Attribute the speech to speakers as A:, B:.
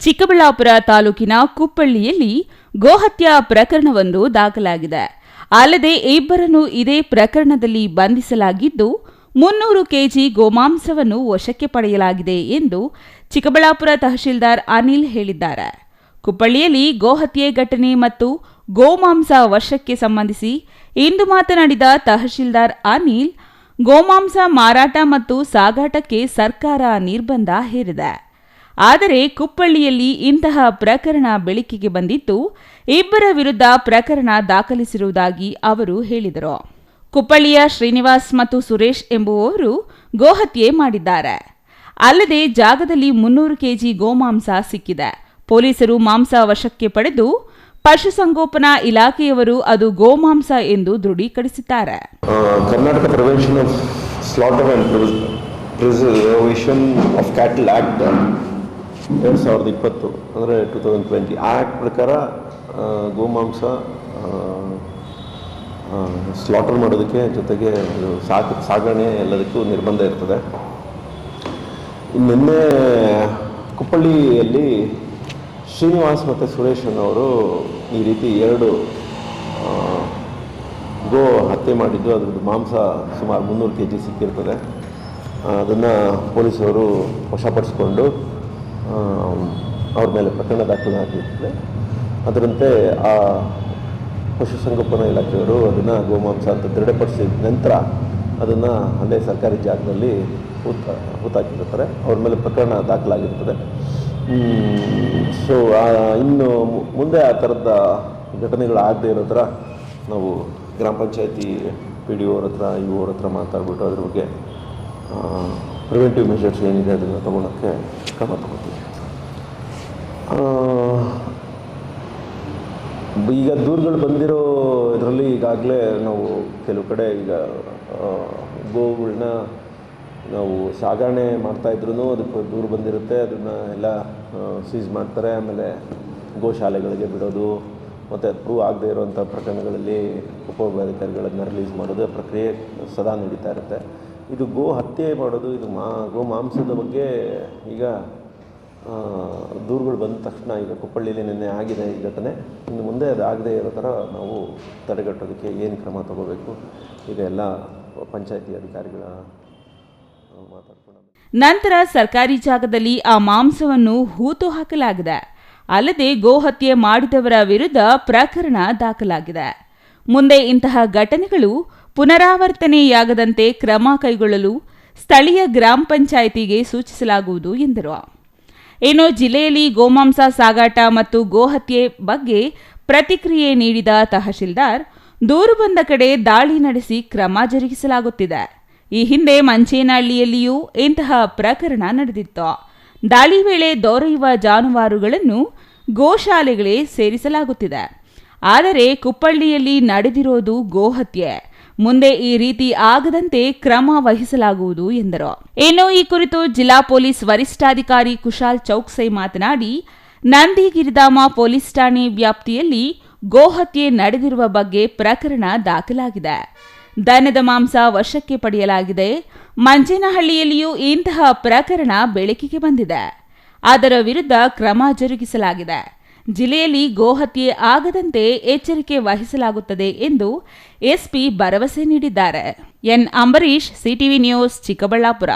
A: ಚಿಕ್ಕಬಳ್ಳಾಪುರ ತಾಲೂಕಿನ ಕುಪ್ಪಳ್ಳಿಯಲ್ಲಿ ಗೋಹತ್ಯೆ ಪ್ರಕರಣವೊಂದು ದಾಖಲಾಗಿದೆ. ಅಲ್ಲದೆ ಇಬ್ಬರನ್ನು ಇದೇ ಪ್ರಕರಣದಲ್ಲಿ ಬಂಧಿಸಲಾಗಿದ್ದು 300 ಕೆಜಿ ಗೋಮಾಂಸವನ್ನು ವಶಕ್ಕೆ ಪಡೆಯಲಾಗಿದೆ ಎಂದು ಚಿಕ್ಕಬಳ್ಳಾಪುರ ತಹಶೀಲ್ದಾರ್ ಅನಿಲ್ ಹೇಳಿದ್ದಾರೆ. ಕುಪ್ಪಳ್ಳಿಯಲ್ಲಿ ಗೋಹತ್ಯೆ ಘಟನೆ ಮತ್ತು ಗೋಮಾಂಸ ವಶಕ್ಕೆ ಸಂಬಂಧಿಸಿ ಇಂದು ಮಾತನಾಡಿದ ತಹಶೀಲ್ದಾರ್ ಅನಿಲ್, ಗೋಮಾಂಸ ಮಾರಾಟ ಮತ್ತು ಸಾಗಾಟಕ್ಕೆ ಸರ್ಕಾರ ನಿರ್ಬಂಧ ಹೇರಿದೆ. ಆದರೆ ಕುಪ್ಪಳ್ಳಿಯಲ್ಲಿ ಇಂತಹ ಪ್ರಕರಣ ಬೆಳಕಿಗೆ ಬಂದಿದ್ದು, ಇಬ್ಬರ ವಿರುದ್ಧ ಪ್ರಕರಣ ದಾಖಲಿಸಿರುವುದಾಗಿ ಅವರು ಹೇಳಿದರು. ಕುಪ್ಪಳ್ಳಿಯ ಶ್ರೀನಿವಾಸ್ ಮತ್ತು ಸುರೇಶ್ ಎಂಬುವವರು ಗೋಹತ್ಯೆ ಮಾಡಿದ್ದಾರೆ. ಅಲ್ಲದೆ ಜಾಗದಲ್ಲಿ 300 ಕೆಜಿ ಗೋಮಾಂಸ ಸಿಕ್ಕಿದೆ. ಪೊಲೀಸರು ಮಾಂಸ ವಶಕ್ಕೆ ಪಡೆದು ಪಶುಸಂಗೋಪನಾ ಇಲಾಖೆಯವರು ಅದು ಗೋಮಾಂಸ ಎಂದು ದೃಢೀಕರಿಸಿದ್ದಾರೆ.
B: Karnataka prevention of slaughter and preservation of cattle act 2020 ಅಂದರೆ 2020 ಆಕ್ಟ್ ಪ್ರಕಾರ ಗೋಮಾಂಸ ಸ್ಲಾಟರ್ ಮಾಡೋದಕ್ಕೆ ಜೊತೆಗೆ ಸಾಗಣೆ ಎಲ್ಲದಕ್ಕೂ ನಿರ್ಬಂಧ ಇರ್ತದೆ. ನಿನ್ನೆ ಕುಪ್ಪಳ್ಳಿಯಲ್ಲಿ ಶ್ರೀನಿವಾಸ್ ಮತ್ತು ಸುರೇಶ್ ಅವರು ಈ ರೀತಿ 2 ಗೋ ಹತ್ಯೆ ಮಾಡಿದ್ದು, ಅದ್ರದ್ದು ಮಾಂಸ ಸುಮಾರು 300 ಕೆಜಿ ಸಿಕ್ಕಿರ್ತದೆ. ಅದನ್ನು ಪೊಲೀಸವರು ವಶಪಡಿಸಿಕೊಂಡು ಅವ್ರ ಮೇಲೆ ಪ್ರಕರಣ ದಾಖಲಾಗಿರ್ತದೆ. ಅದರಂತೆ ಆ ಪಶುಸಂಗೋಪನಾ ಇಲಾಖೆಯವರು ಅದನ್ನು ಗೋಮಾಂಸ ಅಂತ ದೃಢಪಡಿಸಿದ ನಂತರ ಅದನ್ನು ಅಲ್ಲೇ ಸರ್ಕಾರಿ ಜಾಗದಲ್ಲಿ ಹೂತಾಕಿರ್ತಾರೆ. ಅವ್ರ ಮೇಲೆ ಪ್ರಕರಣ ದಾಖಲಾಗಿರ್ತದೆ. ಸೊ ಇನ್ನು ಮುಂದೆ ಆ ಥರದ ಘಟನೆಗಳು ಆಗದೆ ಇರೋ ಥರ ನಾವು ಗ್ರಾಮ ಪಂಚಾಯತಿ PDO ಅವ್ರ ಹತ್ರ ಅವ್ರ ಹತ್ರ ಮಾತಾಡ್ಬಿಟ್ಟು ಅದ್ರ ಬಗ್ಗೆ ಪ್ರಿವೆಂಟಿವ್ ಮೆಷರ್ಸ್ ಏನಿದೆ ಅದನ್ನು ತೊಗೊಳಕ್ಕೆ ಕ್ರಮ ತಗೋತೀವಿ. ಈಗ ದೂರುಗಳು ಬಂದಿರೋ ಇದರಲ್ಲಿ ಈಗಾಗಲೇ ನಾವು ಕೆಲವು ಕಡೆ ಈಗ ಗೋಗಳನ್ನ ನಾವು ಸಾಗಣೆ ಮಾಡ್ತಾಯಿದ್ರು ಅದಕ್ಕೆ ದೂರು ಬಂದಿರುತ್ತೆ. ಅದನ್ನು ಎಲ್ಲ ಸೀಸ್ ಮಾಡ್ತಾರೆ. ಆಮೇಲೆ ಗೋಶಾಲೆಗಳಿಗೆ ಬಿಡೋದು ಮತ್ತು ಅದು ಪ್ರೂವ್ ಆಗದೆ ಇರುವಂಥ ಪ್ರಕರಣಗಳಲ್ಲಿ ಉಪವಿಭಾಗಾಧಿಕಾರಿಗಳನ್ನು ರಿಲೀಸ್ ಮಾಡೋದು ಪ್ರಕ್ರಿಯೆ ಸದಾ ನಡೀತಾ ಇರುತ್ತೆ. ಇದು ಗೋ ಹತ್ಯೆ ಮಾಡೋದು, ಇದು ಗೋ ಮಾಂಸದ ಬಗ್ಗೆ ಈಗ ದೂರುಗಳು ಬಂದ ತಕ್ಷಣ ಈಗ ಕುಪ್ಪಳ್ಳಿಯಲ್ಲಿ ನಿನ್ನೆ ಆಗಿದೆ ಈ ಘಟನೆ. ಇನ್ನು ಮುಂದೆ ಅದು ಆಗದೆ ಇರೋ ಥರ ನಾವು ತಡೆಗಟ್ಟೋದಕ್ಕೆ ಏನು ಕ್ರಮ ತಗೋಬೇಕು ಇದೆಲ್ಲ ಪಂಚಾಯತಿ ಅಧಿಕಾರಿಗಳ ಮಾತಾಡ್ಕೊಂಡು
A: ನಂತರ ಸರ್ಕಾರಿ ಜಾಗದಲ್ಲಿ ಆ ಮಾಂಸವನ್ನು ಹೂತು ಹಾಕಲಾಗಿದೆ. ಅಲ್ಲದೆ ಗೋಹತ್ಯೆ ಮಾಡಿದವರ ವಿರುದ್ಧ ಪ್ರಕರಣ ದಾಖಲಾಗಿದೆ. ಮುಂದೆ ಇಂತಹ ಘಟನೆಗಳು ಪುನರಾವರ್ತನೆಯಾಗದಂತೆ ಕ್ರಮ ಕೈಗೊಳ್ಳಲು ಸ್ಥಳೀಯ ಗ್ರಾಮ ಪಂಚಾಯಿತಿಗೆ ಸೂಚಿಸಲಾಗುವುದು ಎಂದರು. ಇನ್ನು ಜಿಲ್ಲೆಯಲ್ಲಿ ಗೋಮಾಂಸ ಸಾಗಾಟ ಮತ್ತು ಗೋಹತ್ಯೆ ಬಗ್ಗೆ ಪ್ರತಿಕ್ರಿಯೆ ನೀಡಿದ ತಹಶೀಲ್ದಾರ್, ದೂರು ಬಂದ ಕಡೆ ದಾಳಿ ನಡೆಸಿ ಕ್ರಮ ಜರುಗಿಸಲಾಗುತ್ತಿದೆ. ಈ ಹಿಂದೆ ಮಂಚೇನಹಳ್ಳಿಯಲ್ಲಿಯೂ ಇಂತಹ ಪ್ರಕರಣ ನಡೆದಿತ್ತು. ದಾಳಿ ವೇಳೆ ದೊರೆಯುವ ಜಾನುವಾರುಗಳನ್ನು ಗೋಶಾಲೆಗಳೇ ಸೇರಿಸಲಾಗುತ್ತಿದೆ. ಆದರೆ ಕುಪ್ಪಳ್ಳಿಯಲ್ಲಿ ನಡೆದಿರೋದು ಗೋಹತ್ಯೆ. ಮುಂದೆ ಈ ರೀತಿ ಆಗದಂತೆ ಕ್ರಮ ವಹಿಸಲಾಗುವುದು ಎಂದರು. ಇನ್ನು ಈ ಕುರಿತು ಜಿಲ್ಲಾ ಪೊಲೀಸ್ ವರಿಷ್ಠಾಧಿಕಾರಿ ಕುಶಾಲ್ ಚೌಕ್ಸೈ ಮಾತನಾಡಿ, ನಂದಿಗಿರಿಧಾಮ ಪೊಲೀಸ್ ಠಾಣೆ ವ್ಯಾಪ್ತಿಯಲ್ಲಿ ಗೋಹತ್ಯೆ ನಡೆದಿರುವ ಬಗ್ಗೆ ಪ್ರಕರಣ ದಾಖಲಾಗಿದೆ. ದನದ ಮಾಂಸ ವಶಕ್ಕೆ ಪಡೆಯಲಾಗಿದೆ. ಮಂಚೇನಹಳ್ಳಿಯಲ್ಲಿಯೂ ಇಂತಹ ಪ್ರಕರಣ ಬೆಳಕಿಗೆ ಬಂದಿದೆ. ಅದರ ವಿರುದ್ಧ ಕ್ರಮ ಜರುಗಿಸಲಾಗಿದೆ. ಜಿಲ್ಲೆಯಲ್ಲಿ ಗೋಹತ್ಯೆ ಆಗದಂತೆ ಎಚ್ಚರಿಕೆ ವಹಿಸಲಾಗುತ್ತದೆ ಎಂದು SP ಭರವಸೆ ನೀಡಿದ್ದಾರೆ. N Ambareesh, CTV news, Chikkaballapur.